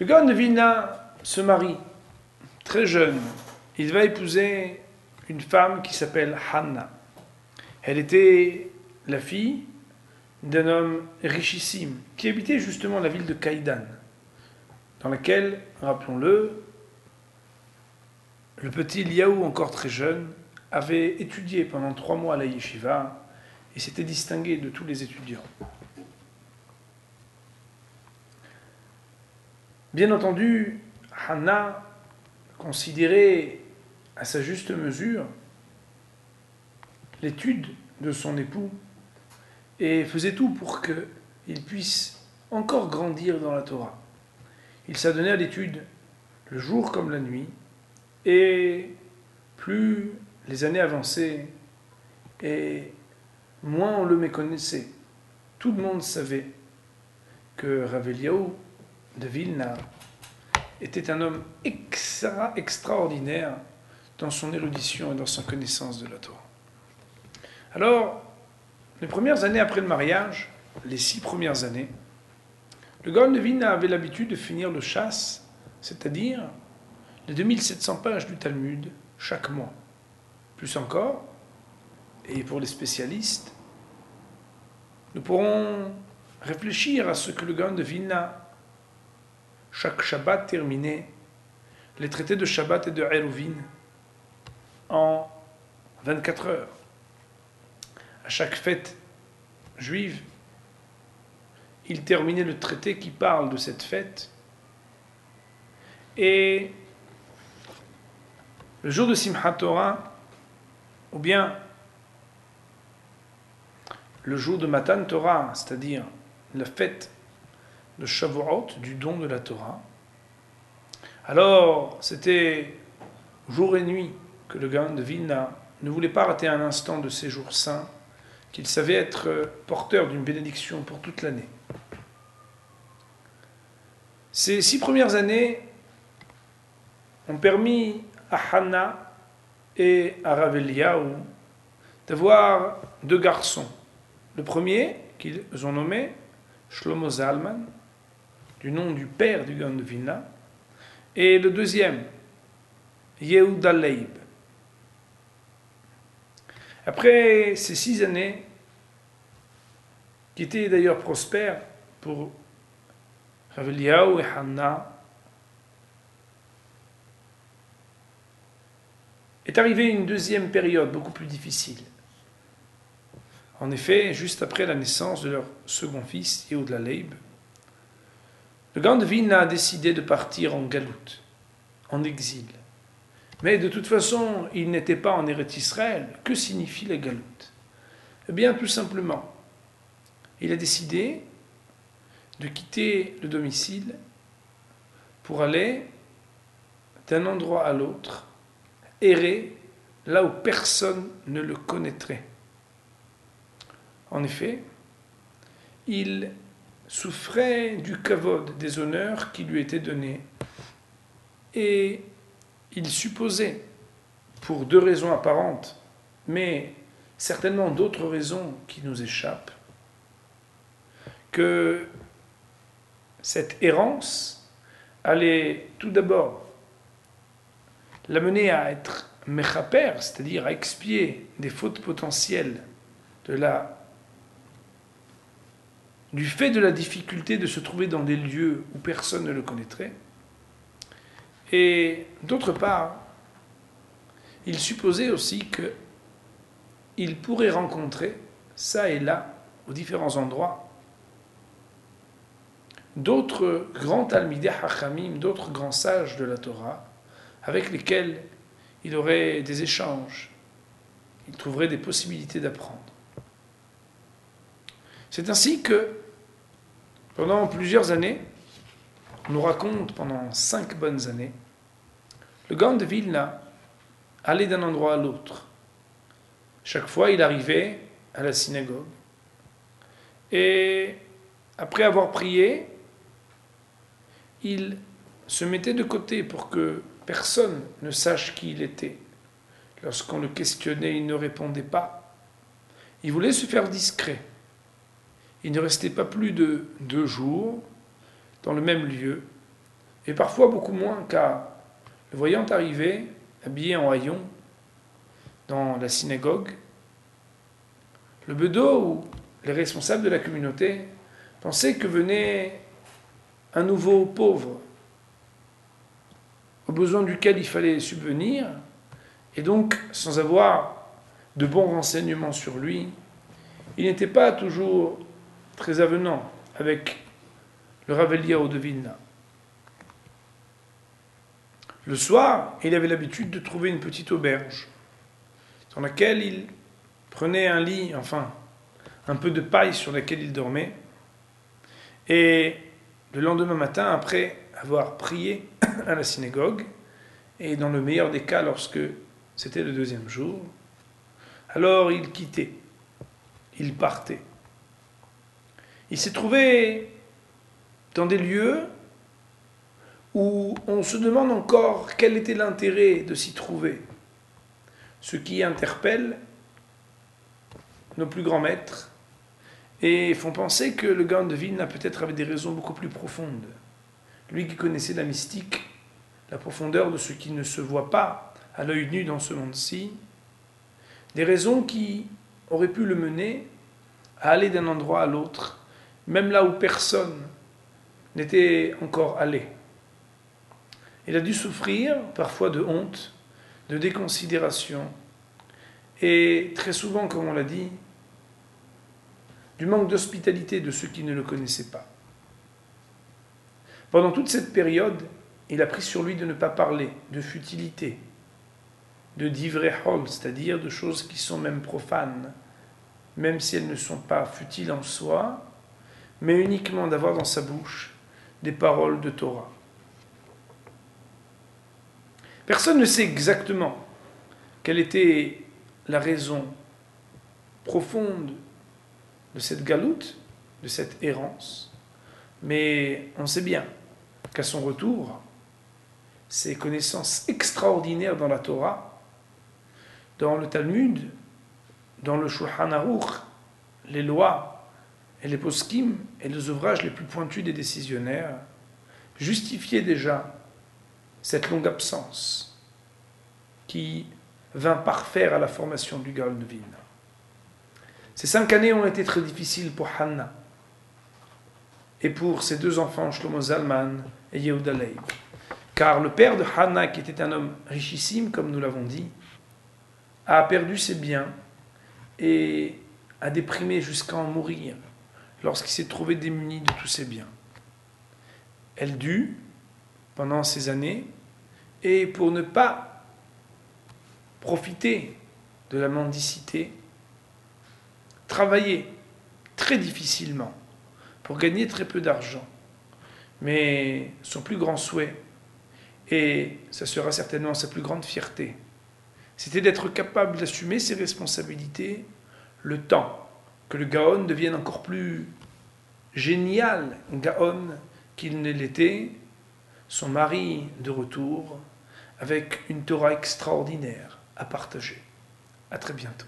Le Gaon de Vilna se marie très jeune. Il va épouser une femme qui s'appelle Hanna. Elle était la fille d'un homme richissime qui habitait justement la ville de Kaidan, dans laquelle, rappelons-le, le petit Eliaou, encore très jeune, avait étudié pendant 3 mois à la yeshiva et s'était distingué de tous les étudiants. Bien entendu, Hanna considérait à sa juste mesure l'étude de son époux et faisait tout pour qu'il puisse encore grandir dans la Torah. Il s'adonnait à l'étude le jour comme la nuit, et plus les années avançaient et moins on le méconnaissait. Tout le monde savait que Rav Eliaou de Vilna était un homme extraordinaire dans son érudition et dans sa connaissance de la Torah. Alors, les premières années après le mariage, les 6 premières années, le Gaon de Vilna avait l'habitude de finir le chasse, c'est-à-dire les 2700 pages du Talmud chaque mois. Plus encore, et pour les spécialistes, nous pourrons réfléchir à ce que le Gaon de Vilna, chaque Shabbat terminait, les traités de Shabbat et de Eruvin en 24 heures. À chaque fête juive, il terminait le traité qui parle de cette fête. Et le jour de Simchat Torah, ou bien le jour de Matan Torah, c'est-à-dire la fête de Shavuot, du don de la Torah, alors c'était jour et nuit que le Gaon de Vilna ne voulait pas rater un instant de ces jours saints, qu'il savait être porteur d'une bénédiction pour toute l'année. Ces 6 premières années ont permis à Hanna et à Rav Eliaou d'avoir 2 garçons. Le premier, qu'ils ont nommé Shlomo Zalman, du nom du père du Gaon de Vilna, et le deuxième, Yehuda Leib. Après ces 6 années, qui étaient d'ailleurs prospères pour Rav Eliaou et Hanna, est arrivée une deuxième période beaucoup plus difficile. En effet, juste après la naissance de leur second fils, Yehuda Leib, le Gaon de Vilna a décidé de partir en galoute, en exil. Mais de toute façon, il n'était pas en Eretz Israël. Que signifie la galoute? Eh bien, tout simplement, il a décidé de quitter le domicile pour aller d'un endroit à l'autre, errer là où personne ne le connaîtrait. En effet, il souffrait du kavod, des honneurs qui lui étaient donnés, et il supposait, pour 2 raisons apparentes, mais certainement d'autres raisons qui nous échappent, que cette errance allait tout d'abord l'amener à être mechaper, c'est-à-dire à expier des fautes potentielles du fait de la difficulté de se trouver dans des lieux où personne ne le connaîtrait. Et d'autre part, il supposait aussi qu'il pourrait rencontrer, ça et là, aux différents endroits, d'autres grands talmidei hachamim, d'autres grands sages de la Torah, avec lesquels il aurait des échanges, il trouverait des possibilités d'apprendre. C'est ainsi que, pendant plusieurs années, on nous raconte pendant 5 bonnes années, le Gaon de Vilna allait d'un endroit à l'autre. Chaque fois, il arrivait à la synagogue. Et après avoir prié, il se mettait de côté pour que personne ne sache qui il était. Lorsqu'on le questionnait, il ne répondait pas. Il voulait se faire discret. Il ne restait pas plus de 2 jours dans le même lieu, et parfois beaucoup moins, car le voyant arriver, habillé en haillon, dans la synagogue, le bedeau ou les responsables de la communauté pensaient que venait un nouveau pauvre, aux besoins duquel il fallait subvenir, et donc, sans avoir de bons renseignements sur lui, il n'était pas toujours très avenant avec le Rav Eliyahu de Vilna. Le soir, il avait l'habitude de trouver une petite auberge, dans laquelle il prenait un lit, enfin, un peu de paille sur laquelle il dormait, et le lendemain matin, après avoir prié à la synagogue, et dans le meilleur des cas, lorsque c'était le deuxième jour, alors il quittait, il partait. Il s'est trouvé dans des lieux où on se demande encore quel était l'intérêt de s'y trouver. Ce qui interpelle nos plus grands maîtres et font penser que le Gaon de Vilna peut-être avait des raisons beaucoup plus profondes. Lui qui connaissait la mystique, la profondeur de ce qui ne se voit pas à l'œil nu dans ce monde-ci, des raisons qui auraient pu le mener à aller d'un endroit à l'autre, même là où personne n'était encore allé. Il a dû souffrir parfois de honte, de déconsidération, et très souvent, comme on l'a dit, du manque d'hospitalité de ceux qui ne le connaissaient pas. Pendant toute cette période, il a pris sur lui de ne pas parler de futilité, de divrei hol, c'est-à-dire de choses qui sont même profanes, même si elles ne sont pas futiles en soi, mais uniquement d'avoir dans sa bouche des paroles de Torah. Personne ne sait exactement quelle était la raison profonde de cette galoute, de cette errance, mais on sait bien qu'à son retour, ses connaissances extraordinaires dans la Torah, dans le Talmud, dans le Shulchan Aruch, les lois et les poskim et les ouvrages les plus pointus des décisionnaires, justifiaient déjà cette longue absence qui vint parfaire à la formation du Gaon de Vilna. Ces 5 années ont été très difficiles pour Hanna et pour ses 2 enfants, Shlomo Zalman et Yehuda Leib. Car le père de Hanna, qui était un homme richissime, comme nous l'avons dit, a perdu ses biens et a déprimé jusqu'à en mourir lorsqu'il s'est trouvé démuni de tous ses biens. Elle dut, pendant ces années, et pour ne pas profiter de la mendicité, travailler très difficilement pour gagner très peu d'argent. Mais son plus grand souhait, et ça sera certainement sa plus grande fierté, c'était d'être capable d'assumer ses responsabilités le temps que le Gaon devienne encore plus génial Gaon qu'il ne l'était, son mari de retour, avec une Torah extraordinaire à partager. À très bientôt.